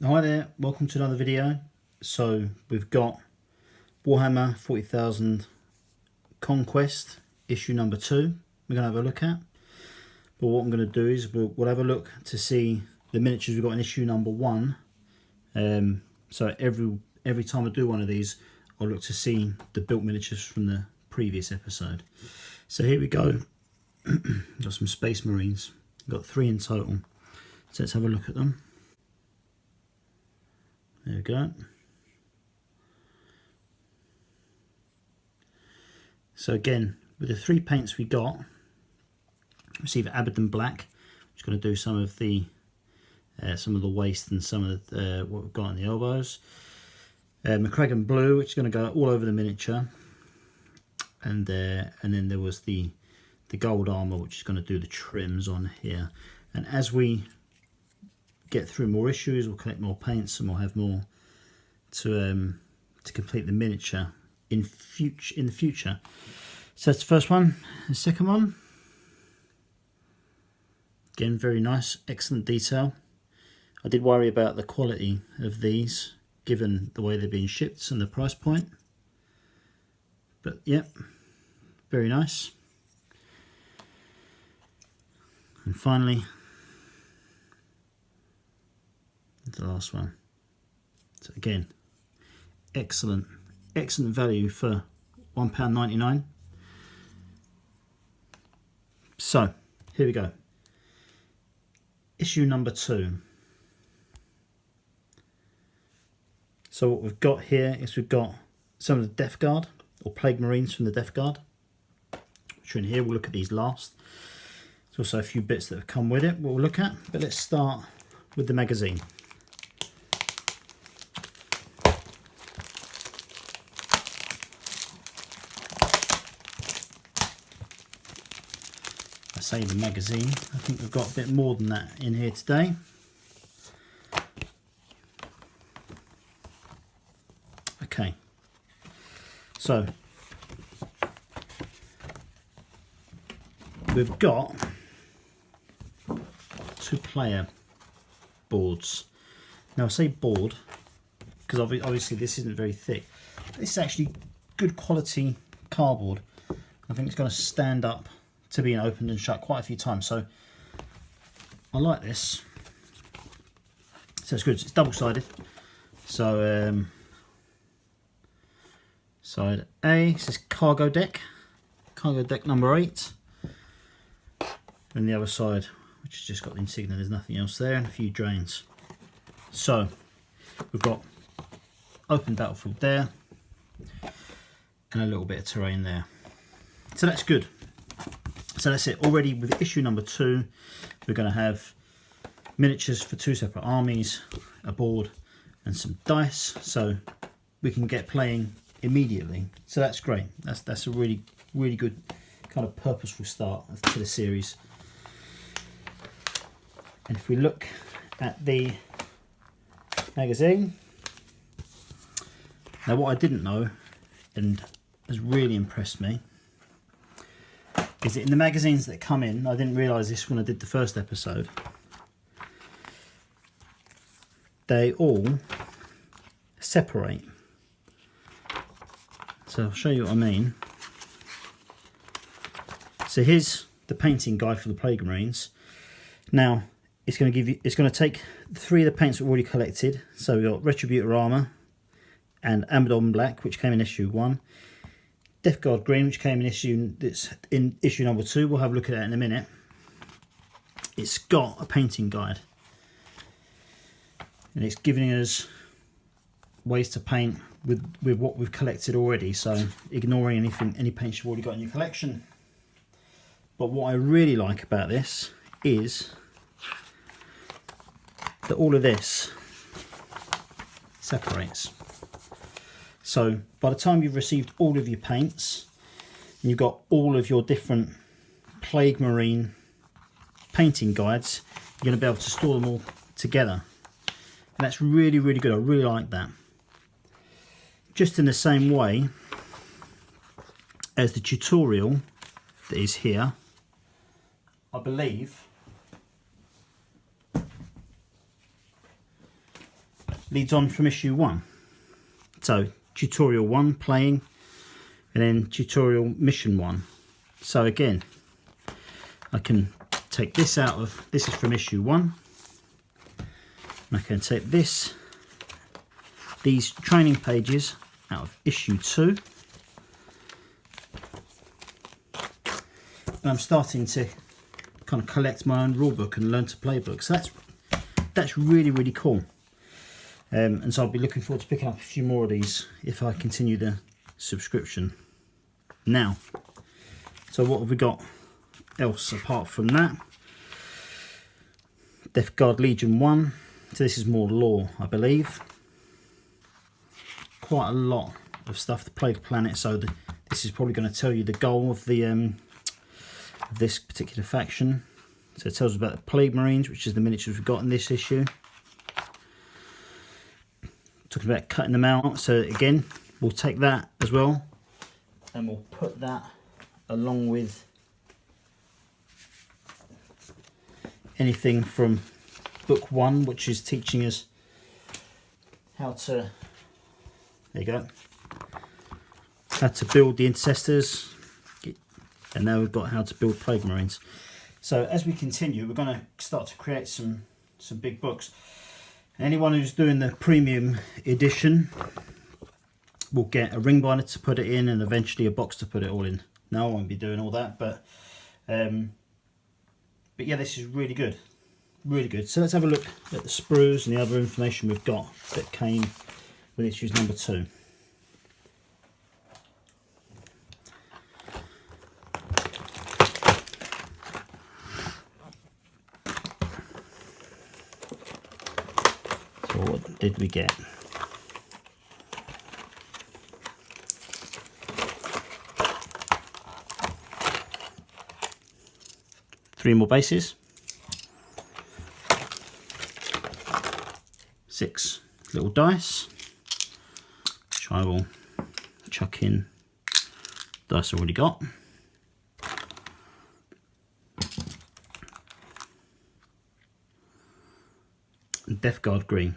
Hi there, welcome to another video. So we've got Warhammer 40,000 Conquest issue number 2 we're going to have a look at. But what I'm going to do is we'll have a look to see the miniatures we've got in issue number 1. So every time I do one of these, I'll look to see the built miniatures from the previous episode. So here we go. Got some Space Marines, got 3 in total. So let's have a look at them. There we go. So again, with the 3 paints we got, receive Abaddon Black, which is going to do some of the waist and some of the, what we've got on the elbows. McCragan Blue, which is going to go all over the miniature, and then there was the gold armor, which is going to do the trims on here. And as we get through more issues, we'll collect more paints and we'll have more to complete the miniature in the future. So that's the first one. The second one, again, very nice, excellent detail. I did worry about the quality of these given the way they're being shipped and the price point, but yep, very nice. And finally, the last one. So again, excellent value for £1.99. So here we go. Issue number 2. So what we've got here is we've got some of the Death Guard, or Plague Marines from the Death Guard, which are in here. We'll look at these last. There's also a few bits that have come with it we'll look at, but let's start with the magazine. I say the magazine, I think we've got a bit more than that in here today. Okay, so we've got 2 player boards. Now I say board because obviously this isn't very thick. This is actually good quality cardboard. I think it's going to stand up to being opened and shut quite a few times, so I like this. So it's good. It's double-sided. So side A, this is cargo deck number 8, and the other side, which has just got the insignia, there's nothing else there, and a few drains. So we've got open battlefield there and a little bit of terrain there, so that's good. So that's it. Already with issue number 2, we're going to have miniatures for 2 separate armies, a board and some dice, so we can get playing immediately. So that's great. That's a really good kind of purposeful start to the series. And if we look at the magazine, now what I didn't know and has really impressed me is that in the magazines that come in, I didn't realise this when I did the first episode, they all separate. So I'll show you what I mean. So here's the painting guide for the Plague Marines. Now it's going to take 3 of the paints we've already collected. So we've got Retributor Armour and Abaddon Black, which came in issue 1. Death Guard Green, which came in issue number 2. We'll have a look at that in a minute. It's got a painting guide, and it's giving us ways to paint with what we've collected already. So ignoring any paints you've already got in your collection. But what I really like about this is that all of this separates. So by the time you've received all of your paints, and you've got all of your different Plague Marine painting guides, you're going to be able to store them all together. And that's really good. I really like that. Just in the same way as the tutorial that is here, I believe leads on from issue 1. So tutorial 1 playing, and then tutorial mission 1. So again, I can take this out of, this is from issue 1, and I can take these training pages out of issue 2, and I'm starting to kind of collect my own rulebook and learn to play book. So that's really cool. And so I'll be looking forward to picking up a few more of these if I continue the subscription. Now, so what have we got else apart from that? Death Guard Legion 1. So this is more lore, I believe. Quite a lot of stuff. The Plague Planet. So this is probably going to tell you the goal of the this particular faction. So it tells us about the Plague Marines, which is the miniatures we've got in this issue. Talking about cutting them out. So again, we'll take that as well, and we'll put that along with anything from book 1, which is teaching us how to, there you go, how to build the Intercessors, and now we've got how to build Plague Marines. So as we continue, we're going to start to create some big books. Anyone who's doing the premium edition will get a ring binder to put it in, and eventually a box to put it all in. No, I won't be doing all that, but yeah, this is really good, really good. So let's have a look at the sprues and the other information we've got that came with issues number 2. So what did we get? Three more bases, 6 little dice, which I will chuck in dice already got. And Death Guard green.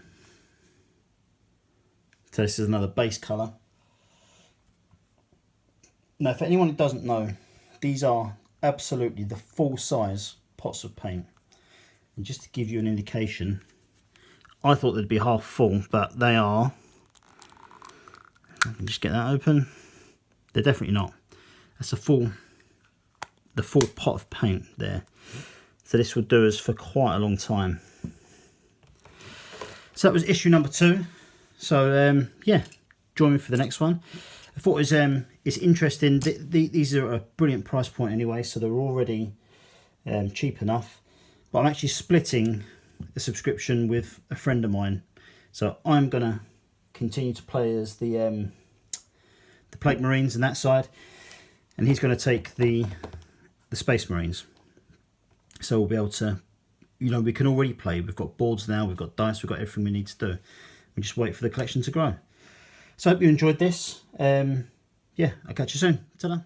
So this is another base colour. Now, for anyone who doesn't know, these are absolutely the full size pots of paint, and just to give you an indication, I thought they'd be half full, but they are, I can just get that open, they're definitely not. That's the full pot of paint there, so this would do us for quite a long time. So that was issue number 2. So yeah, join me for the next one. I thought it's interesting. These are a brilliant price point anyway, so they're already cheap enough. But I'm actually splitting a subscription with a friend of mine, so I'm gonna continue to play as the Plague Marines and that side, and he's going to take the Space Marines. So we'll be able to, you know, we can already play. We've got boards now, we've got dice, we've got everything we need to do. We just wait for the collection to grow. So I hope you enjoyed this. Yeah, I'll catch you soon. Ta-da.